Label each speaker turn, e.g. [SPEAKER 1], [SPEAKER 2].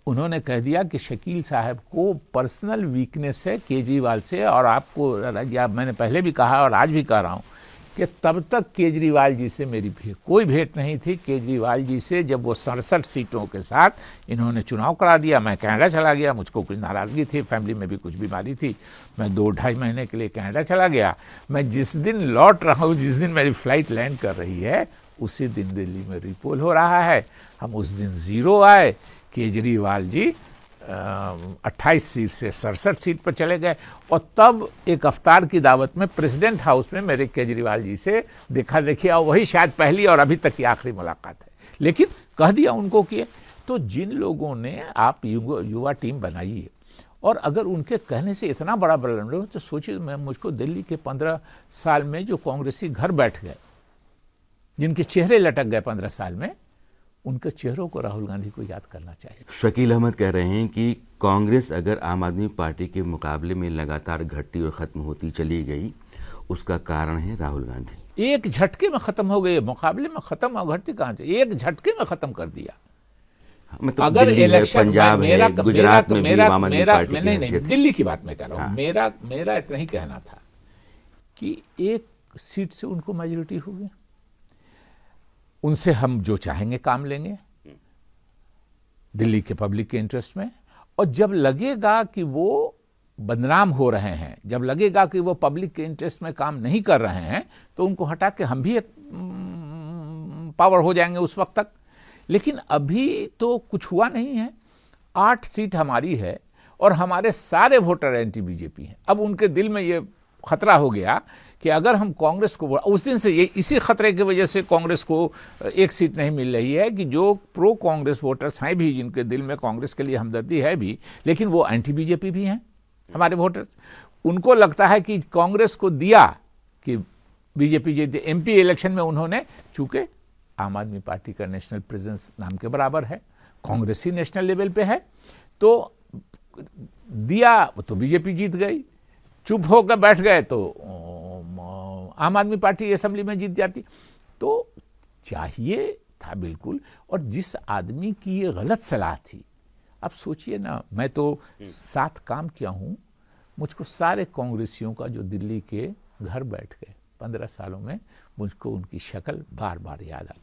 [SPEAKER 1] उन्होंने कह दिया कि शकील साहब को पर्सनल वीकनेस है केजरीवाल से, और आपको, या मैंने पहले भी कहा और आज भी कह रहा हूं कि तब तक केजरीवाल जी से मेरी कोई भेंट नहीं थी। केजरीवाल जी से जब वो 67 सीटों के साथ इन्होंने चुनाव करा दिया, मैं कनाडा चला गया, मुझको कुछ नाराज़गी थी, फैमिली में भी कुछ बीमारी थी, मैं 2-2.5 महीने के लिए कनाडा चला गया। मैं जिस दिन लौट रहा हूँ, जिस दिन मेरी फ्लाइट लैंड कर रही है, उसी दिन दिल्ली में रिपोल हो रहा है। हम उस दिन जीरो आए, केजरीवाल जी 28 सीट से 67 सीट पर चले गए। और तब एक अफ्तार की दावत में प्रेसिडेंट हाउस में मेरे केजरीवाल जी से देखा देखी, और वही शायद पहली और अभी तक की आखिरी मुलाकात है, लेकिन कह दिया उनको किए। तो जिन लोगों ने, आप युवा टीम बनाई है, और अगर उनके कहने से इतना बड़ा बदलाव हो, तो सोचिए, मैं मुझको दिल्ली के 15 साल में जो कांग्रेसी घर बैठ गए, जिनके चेहरे लटक गए 15 साल में, उनके चेहरों को राहुल गांधी को याद करना चाहिए।
[SPEAKER 2] शकील अहमद कह रहे हैं कि कांग्रेस अगर आम आदमी पार्टी के मुकाबले में लगातार घटती और खत्म होती चली गई, उसका कारण है राहुल गांधी।
[SPEAKER 1] एक झटके में खत्म हो गई, मुकाबले में खत्म और घटती कहां से, एक झटके में खत्म कर दिया।
[SPEAKER 2] मतलब
[SPEAKER 1] अगर इलेक्शन,
[SPEAKER 2] पंजाब है, गुजरात में भी आम आदमी पार्टी की
[SPEAKER 1] नहीं, दिल्ली की बात मैं कह रहा हूं। मेरा इतना ही कहना था कि एक सीट से उनको मेजोरिटी होगी, उनसे हम जो चाहेंगे काम लेंगे दिल्ली के पब्लिक के इंटरेस्ट में। और जब लगेगा कि वो बदनाम हो रहे हैं, जब लगेगा कि वो पब्लिक के इंटरेस्ट में काम नहीं कर रहे हैं, तो उनको हटा के हम भी एक पावर हो जाएंगे उस वक्त तक। लेकिन अभी तो कुछ हुआ नहीं है। 8 सीट हमारी है और हमारे सारे वोटर एंटी बीजेपी हैं। अब उनके दिल में ये खतरा हो गया कि अगर हम कांग्रेस को, उस दिन से ये इसी खतरे की वजह से कांग्रेस को एक सीट नहीं मिल रही है कि जो प्रो कांग्रेस वोटर्स हैं भी, जिनके दिल में कांग्रेस के लिए हमदर्दी है भी, लेकिन वो एंटी बीजेपी भी हैं हमारे वोटर्स। उनको लगता है कि कांग्रेस को दिया कि बीजेपी जीते। एमपी इलेक्शन में उन्होंने, चूंकि आम आदमी पार्टी का नेशनल प्रेजेंस नाम के बराबर है, कांग्रेस ही नेशनल लेवल पे है, तो दिया तो बीजेपी जीत गई। चुप होकर बैठ गए तो आम आदमी पार्टी असेंबली में जीत जाती। तो चाहिए था बिल्कुल। और जिस आदमी की ये गलत सलाह थी, अब सोचिए ना, मैं तो 7 काम किया हूं, मुझको सारे कांग्रेसियों का जो दिल्ली के घर बैठ गए 15 सालों में, मुझको उनकी शक्ल बार बार याद आती।